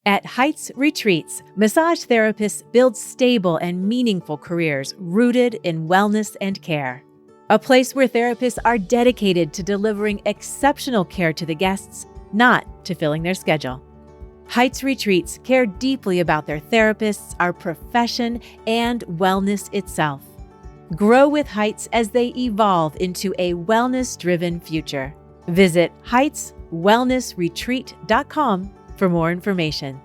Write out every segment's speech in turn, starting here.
At Heights Retreats, massage therapists build stable and meaningful careers rooted in wellness and care. A place where therapists are dedicated to delivering exceptional care to the guests, not to filling their schedule. Heights Retreats care deeply about their therapists, our profession, and wellness itself. Grow with Heights as they evolve into a wellness-driven future. Visit heightswellnessretreat.com for more information.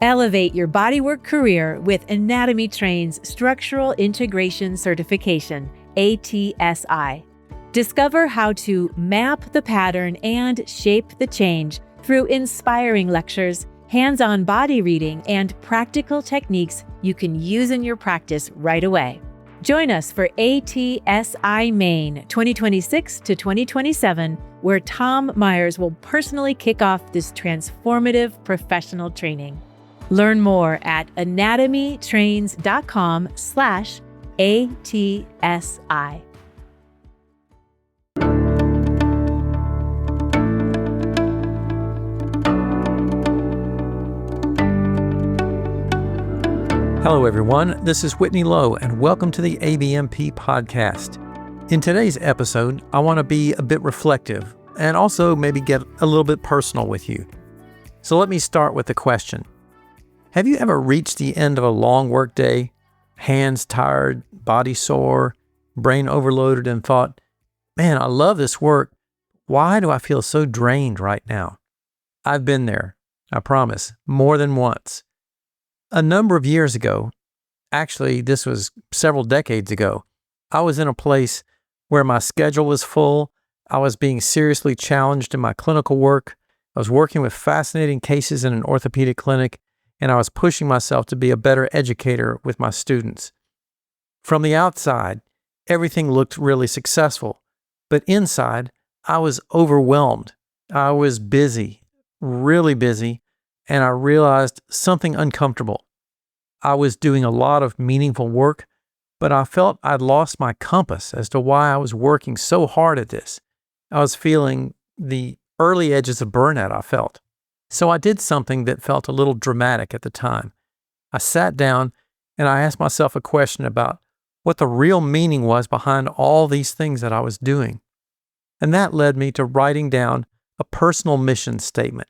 Elevate your bodywork career with Anatomy Train's Structural Integration Certification, ATSI. Discover how to map the pattern and shape the change through inspiring lectures, hands-on body reading, and practical techniques you can use in your practice right away. Join us for ATSI Maine 2026 to 2027, where Tom Myers will personally kick off this transformative professional training. Learn more at anatomytrains.com/ATSI. Hello, everyone. This is Whitney Lowe, and welcome to the ABMP Podcast. In today's episode, I want to be a bit reflective and also maybe get a little bit personal with you. So let me start with the question. Have you ever reached the end of a long work day, hands tired, body sore, brain overloaded, and thought, man, I love this work. Why do I feel so drained right now? I've been there, I promise, more than once. A number of years ago, actually this was several decades ago, I was in a place where my schedule was full. I was being seriously challenged in my clinical work. I was working with fascinating cases in an orthopedic clinic, and I was pushing myself to be a better educator with my students. From the outside, everything looked really successful, but inside, I was overwhelmed. I was busy, really busy, and I realized something uncomfortable. I was doing a lot of meaningful work, but I felt I'd lost my compass as to why I was working so hard at this. I was feeling the early edges of burnout I felt. So I did something that felt a little dramatic at the time. I sat down and I asked myself a question about what the real meaning was behind all these things that I was doing. And that led me to writing down a personal mission statement.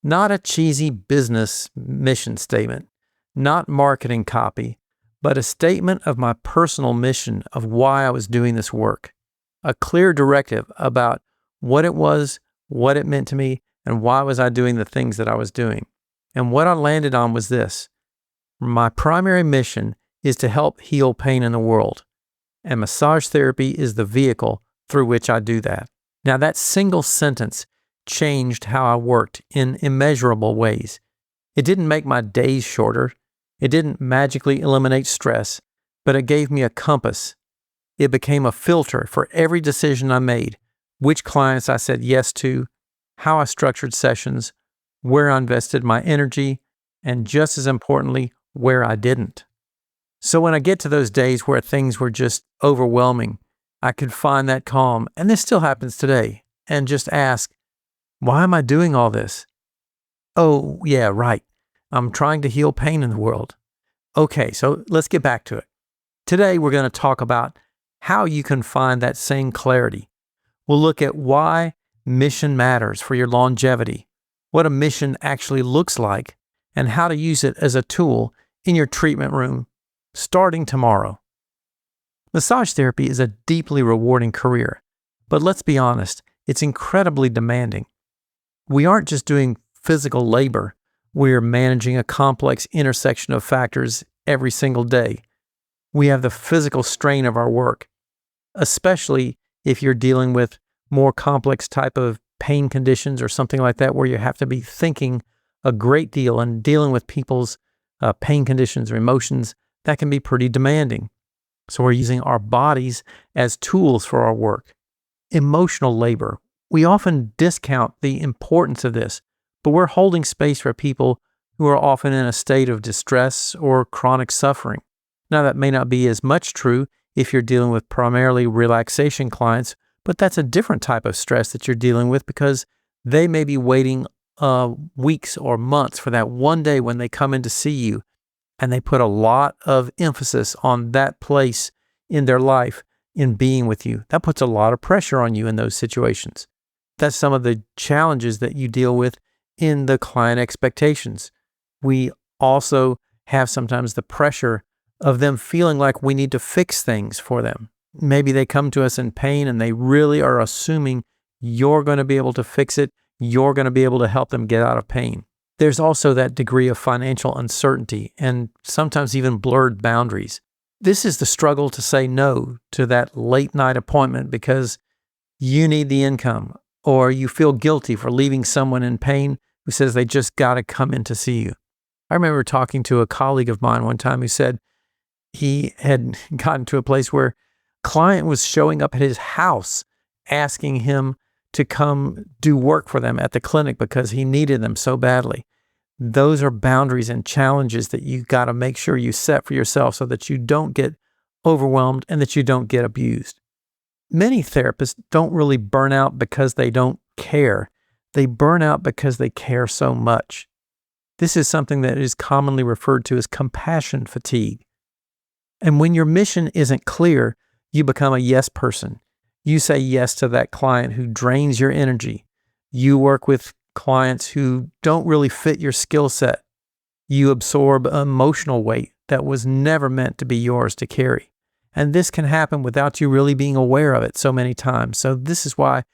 Not a cheesy business mission statement, not marketing copy, but a statement of my personal mission of why I was doing this work. A clear directive about what it was, what it meant to me, and why was I doing the things that I was doing. And what I landed on was this. My primary mission is to help heal pain in the world, and massage therapy is the vehicle through which I do that. Now, that single sentence changed how I worked in immeasurable ways. It didn't make my days shorter. It didn't magically eliminate stress, but it gave me a compass. It became a filter for every decision I made, which clients I said yes to, how I structured sessions, where I invested my energy, and just as importantly, where I didn't. So when I get to those days where things were just overwhelming, I could find that calm, and this still happens today, and just ask, why am I doing all this? Oh, yeah, right. I'm trying to heal pain in the world. Okay, so let's get back to it. Today, we're going to talk about how you can find that same clarity. We'll look at why mission matters for your longevity, what a mission actually looks like, and how to use it as a tool in your treatment room starting tomorrow. Massage therapy is a deeply rewarding career, but let's be honest, it's incredibly demanding. We aren't just doing physical labor. We're managing a complex intersection of factors every single day. We have the physical strain of our work, especially if you're dealing with more complex type of pain conditions or something like that, where you have to be thinking a great deal and dealing with people's pain conditions or emotions. That can be pretty demanding. So we're using our bodies as tools for our work. Emotional labor. We often discount the importance of this, but we're holding space for people who are often in a state of distress or chronic suffering. Now, that may not be as much true if you're dealing with primarily relaxation clients, but that's a different type of stress that you're dealing with because they may be waiting weeks or months for that one day when they come in to see you, and they put a lot of emphasis on that place in their life in being with you. That puts a lot of pressure on you in those situations. That's some of the challenges that you deal with in the client expectations. We also have sometimes the pressure of them feeling like we need to fix things for them. Maybe they come to us in pain and they really are assuming you're going to be able to fix it. You're going to be able to help them get out of pain. There's also that degree of financial uncertainty and sometimes even blurred boundaries. This is the struggle to say no to that late night appointment because you need the income, or you feel guilty for leaving someone in pain who says they just got to come in to see you. I remember talking to a colleague of mine one time who said he had gotten to a place where a client was showing up at his house asking him to come do work for them at the clinic because he needed them so badly. Those are boundaries and challenges that you got to make sure you set for yourself so that you don't get overwhelmed and that you don't get abused. Many therapists don't really burn out because they don't care. They burn out because they care so much. This is something that is commonly referred to as compassion fatigue. And when your mission isn't clear, you become a yes person. You say yes to that client who drains your energy. You work with clients who don't really fit your skill set. You absorb emotional weight that was never meant to be yours to carry. And this can happen without you really being aware of it so many times. So this is why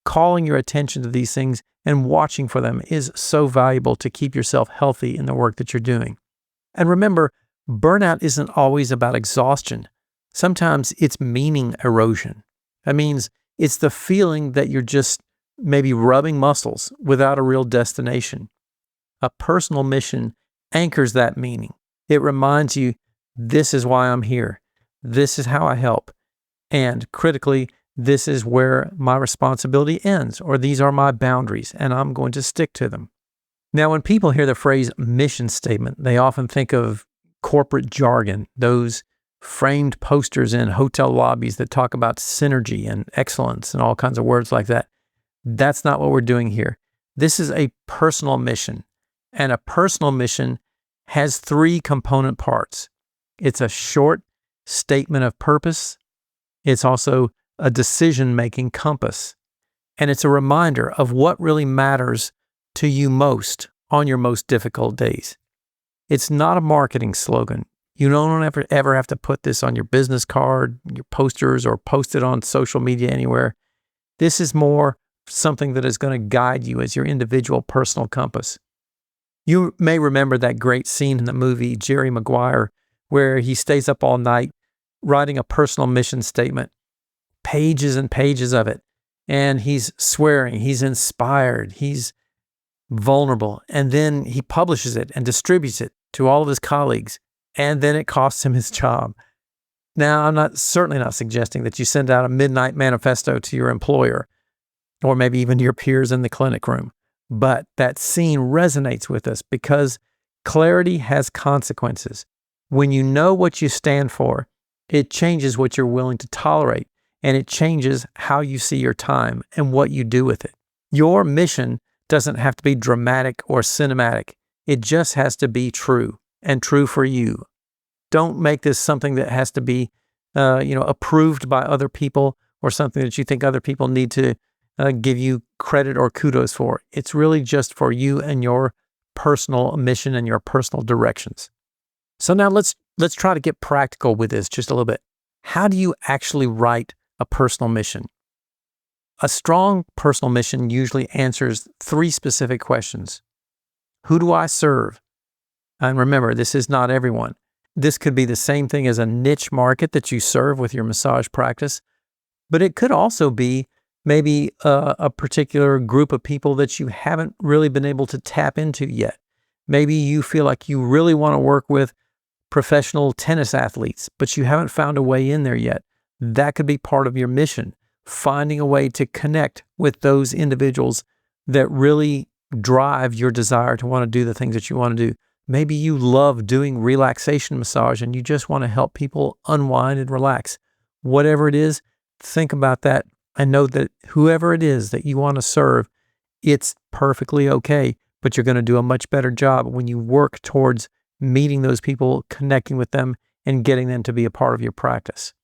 calling your attention to these things and watching for them is so valuable to keep yourself healthy in the work that you're doing. And remember, burnout isn't always about exhaustion. Sometimes it's meaning erosion. That means it's the feeling that you're just maybe rubbing muscles without a real destination. A personal mission anchors that meaning. It reminds you, this is why I'm here. This is how I help. And critically, this is where my responsibility ends, or these are my boundaries, and I'm going to stick to them. Now, when people hear the phrase mission statement, they often think of corporate jargon, those framed posters in hotel lobbies that talk about synergy and excellence and all kinds of words like that. That's not what we're doing here. This is a personal mission, and a personal mission has three component parts. It's a short statement of purpose. It's also a decision-making compass, and it's a reminder of what really matters to you most on your most difficult days. It's not a marketing slogan. You don't ever have to put this on your business card, your posters, or post it on social media anywhere. This is more something that is going to guide you as your individual personal compass. You may remember that great scene in the movie Jerry Maguire where he stays up all night writing a personal mission statement, pages and pages of it, and he's swearing, he's inspired, he's vulnerable, and then he publishes it and distributes it to all of his colleagues, and then it costs him his job. Now, I'm certainly not suggesting that you send out a midnight manifesto to your employer or maybe even your peers in the clinic room, but that scene resonates with us because clarity has consequences. When you know what you stand for, it changes what you're willing to tolerate, and it changes how you see your time and what you do with it. Your mission doesn't have to be dramatic or cinematic. It just has to be true and true for you. Don't make this something that has to be, approved by other people or something that you think other people need to give you credit or kudos for. It's really just for you and your personal mission and your personal directions. So now let's try to get practical with this just a little bit. How do you actually write a personal mission? A strong personal mission usually answers three specific questions. Who do I serve? And remember, this is not everyone. This could be the same thing as a niche market that you serve with your massage practice, but it could also be maybe a particular group of people that you haven't really been able to tap into yet. Maybe you feel like you really want to work with professional tennis athletes, but you haven't found a way in there yet. That could be part of your mission, finding a way to connect with those individuals that really drive your desire to want to do the things that you want to do. Maybe you love doing relaxation massage and you just want to help people unwind and relax. Whatever it is, think about that and know that whoever it is that you want to serve It's perfectly okay, but you're going to do a much better job when you work towards meeting those people, connecting with them, and getting them to be a part of your practice.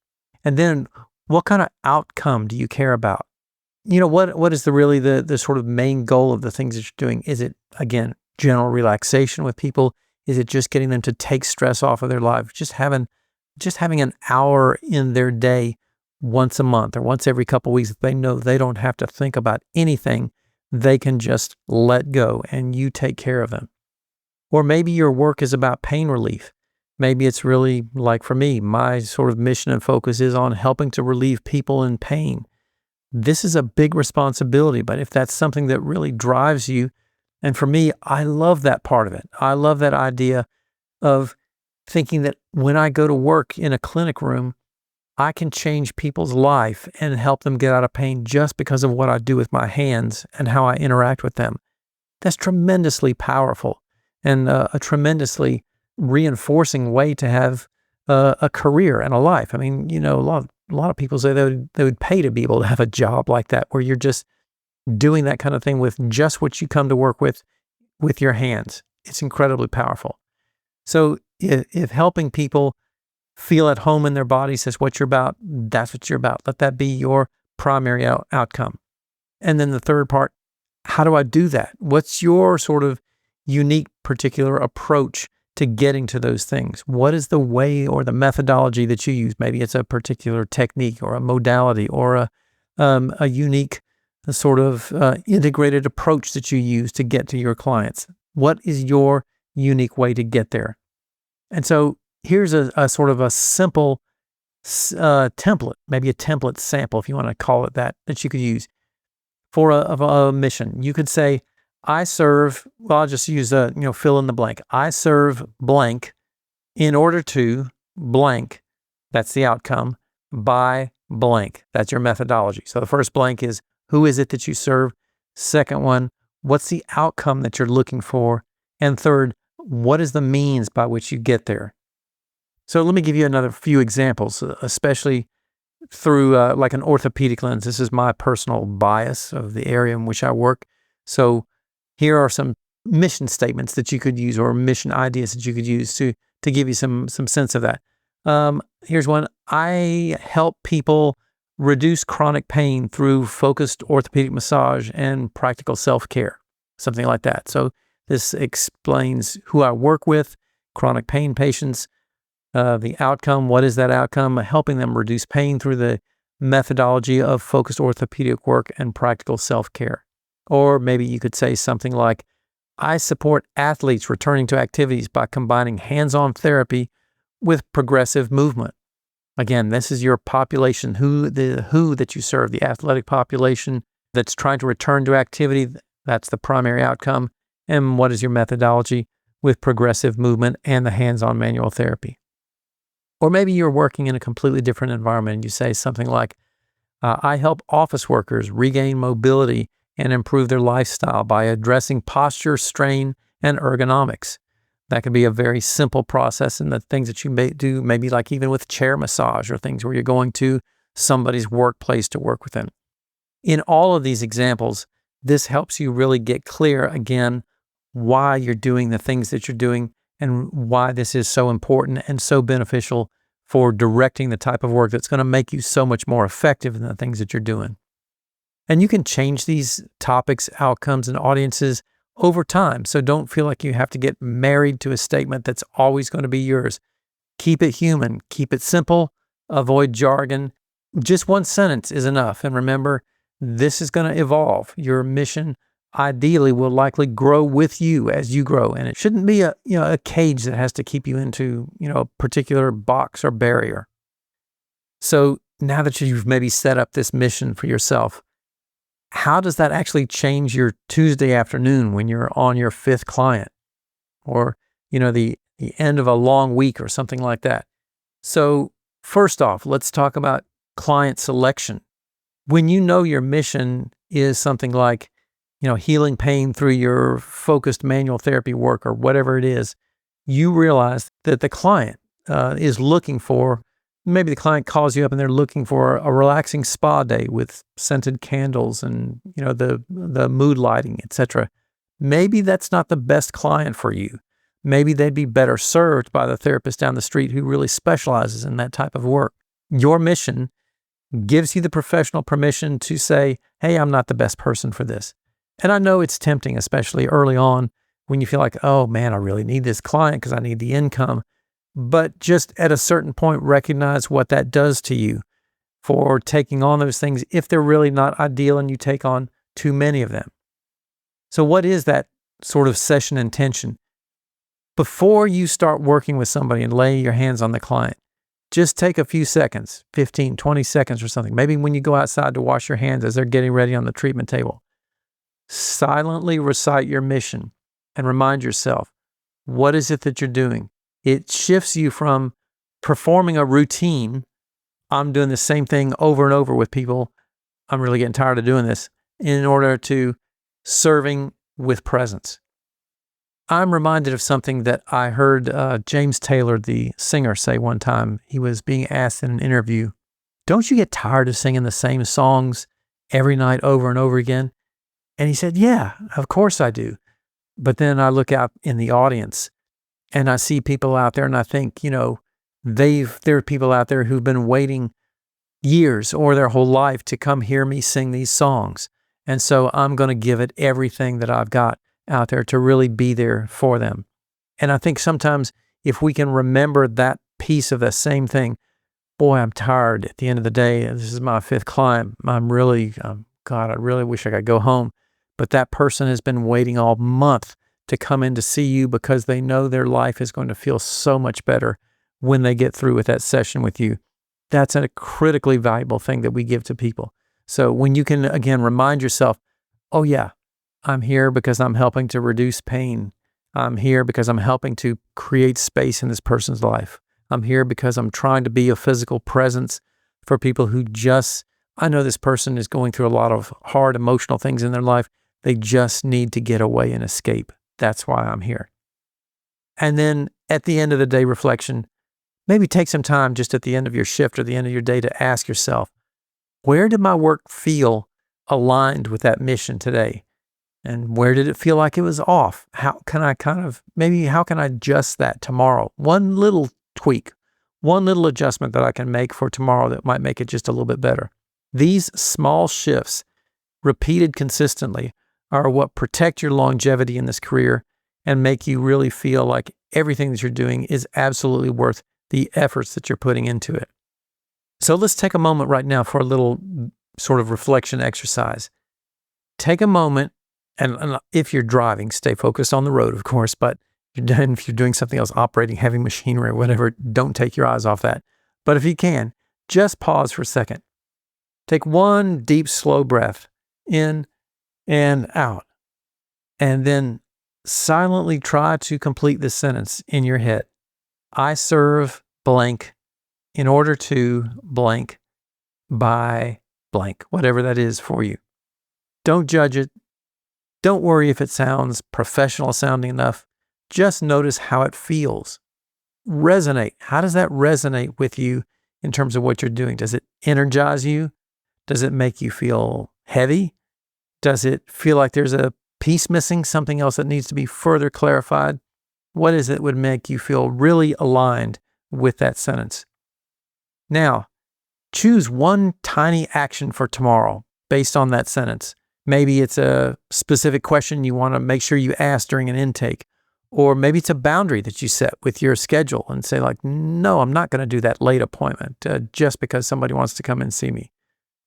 And then what kind of outcome do you care about? What is the sort of main goal of the things that you're doing? Is it, again, general relaxation with people? Is it just getting them to take stress off of their life? Just having an hour in their day once a month or once every couple of weeks that they know they don't have to think about anything. They can just let go and you take care of them. Or maybe your work is about pain relief. Maybe it's really, like for me, my sort of mission and focus is on helping to relieve people in pain. This is a big responsibility, but if that's something that really drives you, and for me, I love that part of it. I love that idea of thinking that when I go to work in a clinic room, I can change people's life and help them get out of pain just because of what I do with my hands and how I interact with them. That's tremendously powerful and a tremendously reinforcing way to have a career and a life. I mean, a lot of people say they would pay to be able to have a job like that, where you're just doing that kind of thing with just what you come to work with your hands. It's incredibly powerful. So if helping people feel at home in their bodies is what you're about, that's what you're about. Let that be your primary outcome. And then the third part, how do I do that? What's your sort of unique particular approach to getting to those things? What is the way or the methodology that you use? Maybe it's a particular technique or a modality or a unique sort of integrated approach that you use to get to your clients. What is your unique way to get there? And so here's a sort of a simple template, maybe a template sample, if you want to call it that you could use for a mission. You could say, I serve, well, I'll just use fill in the blank. I serve blank in order to blank, that's the outcome, by blank. That's your methodology. So the first blank is, who is it that you serve? Second one, what's the outcome that you're looking for? And third, what is the means by which you get there? So let me give you another few examples, especially through like an orthopedic lens. This is my personal bias of the area in which I work. So here are some mission statements that you could use, or mission ideas that you could use to give you some sense of that. Here's one. I help people reduce chronic pain through focused orthopedic massage and practical self-care, something like that. So this explains who I work with, chronic pain patients, the outcome. What is that outcome? Helping them reduce pain through the methodology of focused orthopedic work and practical self-care. Or maybe you could say something like, I support athletes returning to activities by combining hands-on therapy with progressive movement. Again, this is your population, who that you serve, the athletic population that's trying to return to activity. That's the primary outcome. And what is your methodology with progressive movement and the hands-on manual therapy? Or maybe you're working in a completely different environment and you say something like, I help office workers regain mobility and improve their lifestyle by addressing posture, strain, and ergonomics. That can be a very simple process, and the things that you may do, maybe like even with chair massage or things where you're going to somebody's workplace to work with them. In all of these examples, this helps you really get clear, again, why you're doing the things that you're doing and why this is so important and so beneficial for directing the type of work that's going to make you so much more effective in the things that you're doing. And you can change these topics, outcomes, and audiences over time. So don't feel like you have to get married to a statement that's always going to be yours. Keep it human, keep it simple, avoid jargon. Just one sentence is enough. And remember, this is going to evolve. Your mission ideally will likely grow with you as you grow. And it shouldn't be a cage that has to keep you into, a particular box or barrier. So now that you've maybe set up this mission for yourself, how does that actually change your Tuesday afternoon when you're on your fifth client, or, the end of a long week or something like that? So first off, let's talk about client selection. When you know your mission is something like, healing pain through your focused manual therapy work or whatever it is, you realize that the client is looking for Maybe the client calls you up and they're looking for a relaxing spa day with scented candles and, the mood lighting, etc. Maybe that's not the best client for you. Maybe they'd be better served by the therapist down the street who really specializes in that type of work. Your mission gives you the professional permission to say, hey, I'm not the best person for this. And I know it's tempting, especially early on when you feel like, oh man, I really need this client because I need the income. But just at a certain point, recognize what that does to you for taking on those things if they're really not ideal and you take on too many of them. So what is that sort of session intention? Before you start working with somebody and lay your hands on the client, just take a few seconds, 15, 20 seconds or something. Maybe when you go outside to wash your hands as they're getting ready on the treatment table, silently recite your mission and remind yourself, what is it that you're doing? It shifts you from performing a routine, I'm doing the same thing over and over with people, I'm really getting tired of doing this, in order to serving with presence. I'm reminded of something that I heard James Taylor, the singer, say one time. He was being asked in an interview, don't you get tired of singing the same songs every night over and over again? And he said, yeah, of course I do. But then I look out in the audience and I see people out there and I think, there are people out there who've been waiting years or their whole life to come hear me sing these songs. And so I'm going to give it everything that I've got out there to really be there for them. And I think sometimes if we can remember that piece of the same thing, boy, I'm tired at the end of the day. This is my 5th client. I'm really, God, I really wish I could go home. But that person has been waiting all month to come in to see you because they know their life is going to feel so much better when they get through with that session with you. That's a critically valuable thing that we give to people. So when you can, again, remind yourself, oh yeah, I'm here because I'm helping to reduce pain. I'm here because I'm helping to create space in this person's life. I'm here because I'm trying to be a physical presence for people who I know this person is going through a lot of hard emotional things in their life. They just need to get away and escape. That's why I'm here. And then at the end of the day reflection, maybe take some time just at the end of your shift or the end of your day to ask yourself, where did my work feel aligned with that mission today? And where did it feel like it was off? How can I adjust that tomorrow? One little tweak, one little adjustment that I can make for tomorrow that might make it just a little bit better. These small shifts, repeated consistently, are what protect your longevity in this career and make you really feel like everything that you're doing is absolutely worth the efforts that you're putting into it. So let's take a moment right now for a little sort of reflection exercise. Take a moment, and if you're driving, stay focused on the road, of course, but if you're doing something else, operating heavy machinery or whatever, don't take your eyes off that. But if you can, just pause for a second. Take one deep, slow breath in and out, and then silently try to complete this sentence in your head. I serve blank in order to blank by blank, whatever that is for you. Don't judge it. Don't worry if it sounds professional sounding enough. Just notice how it feels. Resonate. How does that resonate with you in terms of what you're doing? Does it energize you? Does it make you feel heavy? Does it feel like there's a piece missing, something else that needs to be further clarified? What is it that would make you feel really aligned with that sentence? Now, choose one tiny action for tomorrow based on that sentence. Maybe it's a specific question you want to make sure you ask during an intake, or maybe it's a boundary that you set with your schedule and say like, no, I'm not going to do that late appointment just because somebody wants to come and see me.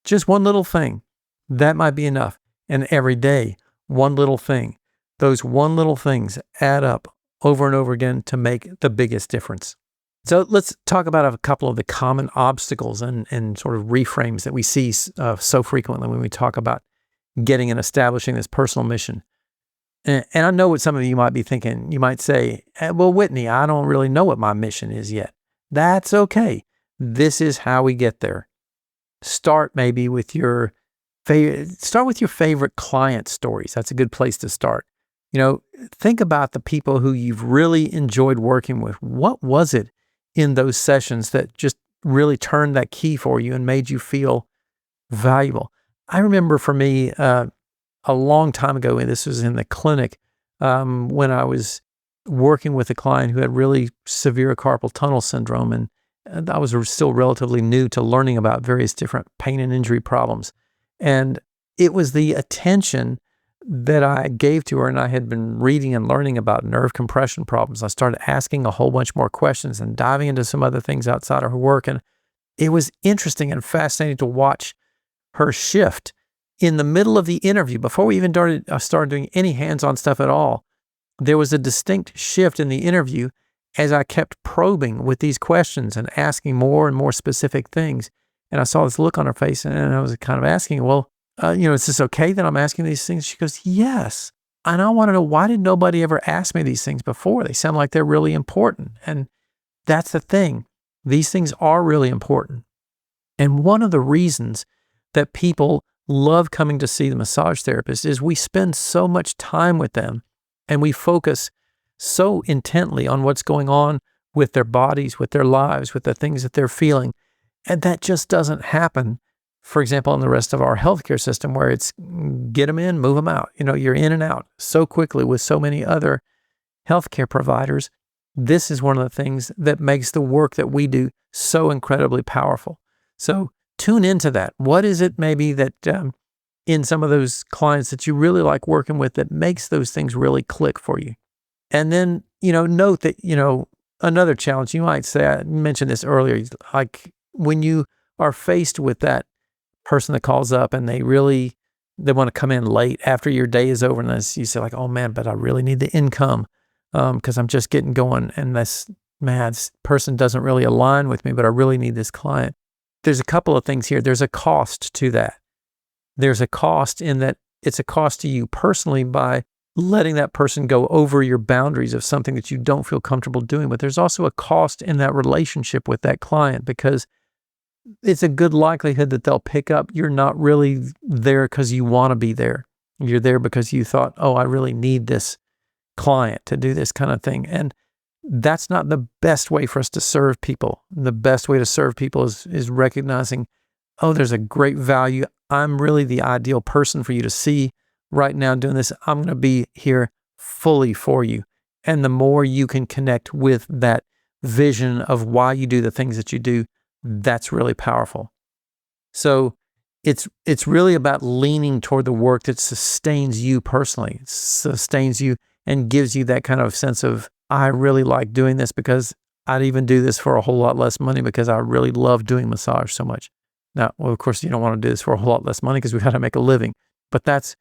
Just one little thing. That might be enough. And every day, one little thing. Those one little things add up over and over again to make the biggest difference. So let's talk about a couple of the common obstacles and sort of reframes that we see so frequently when we talk about getting and establishing this personal mission. And I know what some of you might be thinking. You might say, well, Whitney, I don't really know what my mission is yet. That's okay. This is how we get there. Start maybe with your favorite client stories. That's a good place to start. Think about the people who you've really enjoyed working with. What was it in those sessions that just really turned that key for you and made you feel valuable. I remember for me, a long time ago, and this was in the clinic, when I was working with a client who had really severe carpal tunnel syndrome, and I was still relatively new to learning about various different pain and injury problems. And it was the attention that I gave to her, and I had been reading and learning about nerve compression problems. I started asking a whole bunch more questions and diving into some other things outside of her work. And it was interesting and fascinating to watch her shift in the middle of the interview. Before we even started doing any hands-on stuff at all, there was a distinct shift in the interview as I kept probing with these questions and asking more and more specific things. And I saw this look on her face, and I was kind of asking, well, is this okay that I'm asking these things? She goes, yes. And I want to know, why did nobody ever ask me these things before? They sound like they're really important. And that's the thing. These things are really important. And one of the reasons that people love coming to see the massage therapist is we spend so much time with them and we focus so intently on what's going on with their bodies, with their lives, with the things that they're feeling. And that just doesn't happen, for example, in the rest of our healthcare system, where it's get them in, move them out. You're in and out so quickly with so many other healthcare providers. This is one of the things that makes the work that we do so incredibly powerful. So tune into that. What is it maybe that in some of those clients that you really like working with that makes those things really click for you? And then, note that, another challenge, you might say, I mentioned this earlier, like when you are faced with that person that calls up and they want to come in late after your day is over, and you say like, oh man, but I really need the income because I'm just getting going, and this person doesn't really align with me, but I really need this client. There's a couple of things here. There's a cost to that. There's a cost in that it's a cost to you personally by letting that person go over your boundaries of something that you don't feel comfortable doing. But there's also a cost in that relationship with that client, because it's a good likelihood that they'll pick up you're not really there because you want to be there. You're there because you thought, oh, I really need this client to do this kind of thing. And that's not the best way for us to serve people. The best way to serve people is recognizing, oh, there's a great value. I'm really the ideal person for you to see right now doing this. I'm going to be here fully for you. And the more you can connect with that vision of why you do the things that you do, that's really powerful. So it's really about leaning toward the work that sustains you personally, sustains you and gives you that kind of sense of, I really like doing this because I'd even do this for a whole lot less money because I really love doing massage so much. Now, well, of course, you don't want to do this for a whole lot less money because we got to make a living. But that's,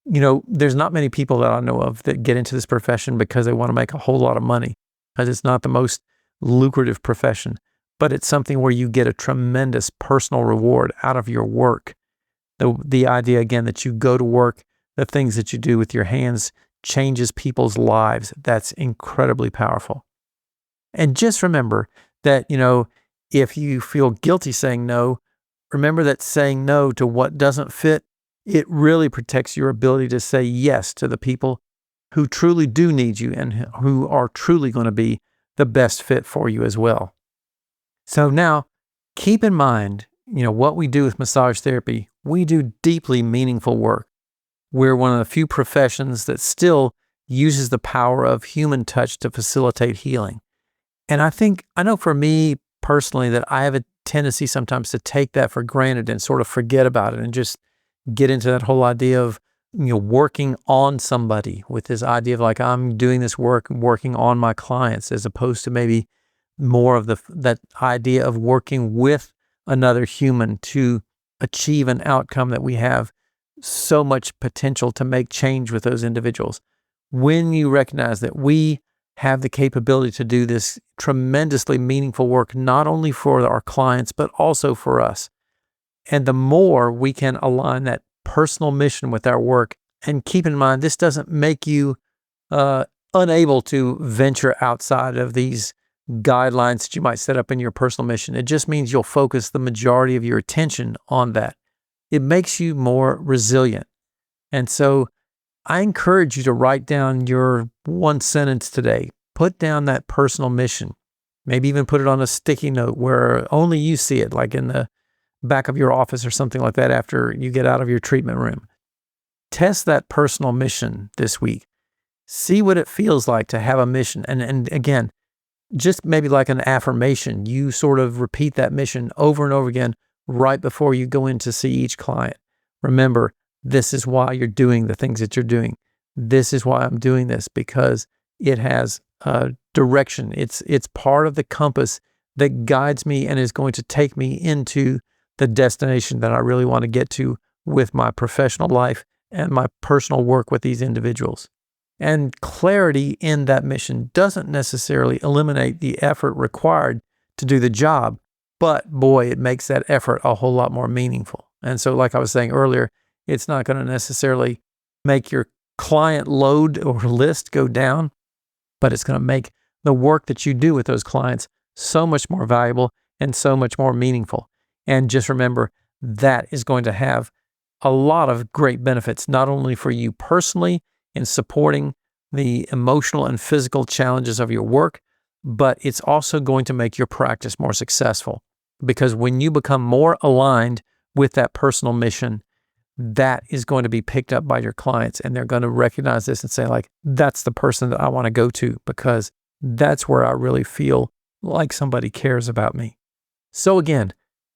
there's not many people that I know of that get into this profession because they want to make a whole lot of money, because it's not the most lucrative profession, but it's something where you get a tremendous personal reward out of your work. The idea, again, that you go to work, the things that you do with your hands changes people's lives. That's incredibly powerful. And just remember that, if you feel guilty saying no, remember that saying no to what doesn't fit, it really protects your ability to say yes to the people who truly do need you and who are truly going to be the best fit for you as well. So now, keep in mind, what we do with massage therapy, we do deeply meaningful work. We're one of the few professions that still uses the power of human touch to facilitate healing. And I know for me personally that I have a tendency sometimes to take that for granted and sort of forget about it and just get into that whole idea of, working on somebody with this idea of like, I'm doing this work, working on my clients, as opposed to maybe more of that idea of working with another human to achieve an outcome that we have so much potential to make change with those individuals. When you recognize that we have the capability to do this tremendously meaningful work, not only for our clients, but also for us. And the more we can align that personal mission with our work, and keep in mind, this doesn't make you unable to venture outside of these guidelines that you might set up in your personal mission. It just means you'll focus the majority of your attention on that. It makes you more resilient. And so I encourage you to write down your one sentence today. Put down that personal mission. Maybe even put it on a sticky note where only you see it, like in the back of your office or something like that after you get out of your treatment room. Test that personal mission this week. See what it feels like to have a mission. And again, just maybe like an affirmation, you sort of repeat that mission over and over again right before you go in to see each client. Remember, this is why you're doing the things that you're doing. This is why I'm doing this, because it has a direction. It's part of the compass that guides me and is going to take me into the destination that I really want to get to with my professional life and my personal work with these individuals. And clarity in that mission doesn't necessarily eliminate the effort required to do the job, but boy, it makes that effort a whole lot more meaningful. And so like I was saying earlier, it's not going to necessarily make your client load or list go down, but it's going to make the work that you do with those clients so much more valuable and so much more meaningful. And just remember, that is going to have a lot of great benefits, not only for you personally in supporting the emotional and physical challenges of your work, but it's also going to make your practice more successful. Because when you become more aligned with that personal mission, that is going to be picked up by your clients, and they're going to recognize this and say, like, that's the person that I want to go to, because that's where I really feel like somebody cares about me. So again,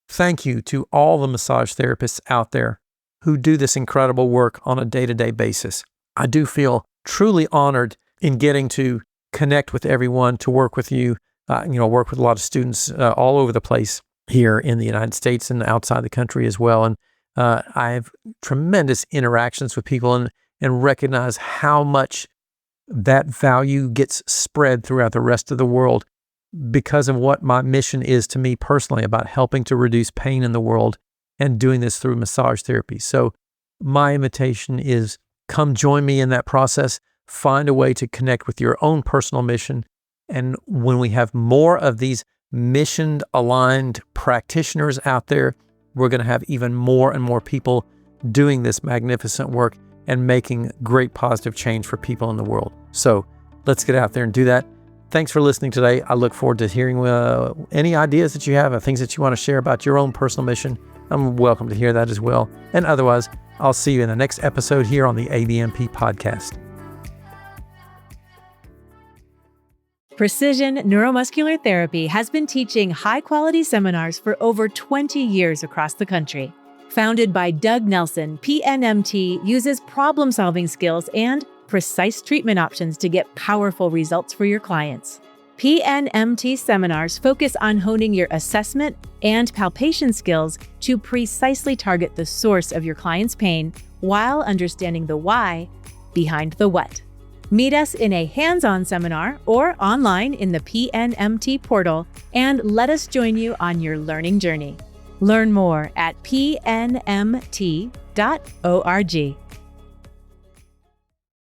thank you to all the massage therapists out there who do this incredible work on a day-to-day basis. I do feel truly honored in getting to connect with everyone, to work with you, work with a lot of students all over the place here in the United States and outside the country as well. And I have tremendous interactions with people and recognize how much that value gets spread throughout the rest of the world because of what my mission is to me personally about helping to reduce pain in the world and doing this through massage therapy. So my invitation is, come join me in that process. Find a way to connect with your own personal mission. And when we have more of these mission-aligned practitioners out there, we're going to have even more and more people doing this magnificent work and making great positive change for people in the world. So let's get out there and do that. Thanks for listening today. I look forward to hearing any ideas that you have or things that you want to share about your own personal mission. I'm welcome to hear that as well. And otherwise, I'll see you in the next episode here on the ABMP Podcast. Precision Neuromuscular Therapy has been teaching high-quality seminars for over 20 years across the country. Founded by Doug Nelson, PNMT uses problem-solving skills and precise treatment options to get powerful results for your clients. PNMT seminars focus on honing your assessment and palpation skills to precisely target the source of your client's pain while understanding the why behind the what. Meet us in a hands-on seminar or online in the PNMT portal and let us join you on your learning journey. Learn more at pnmt.org.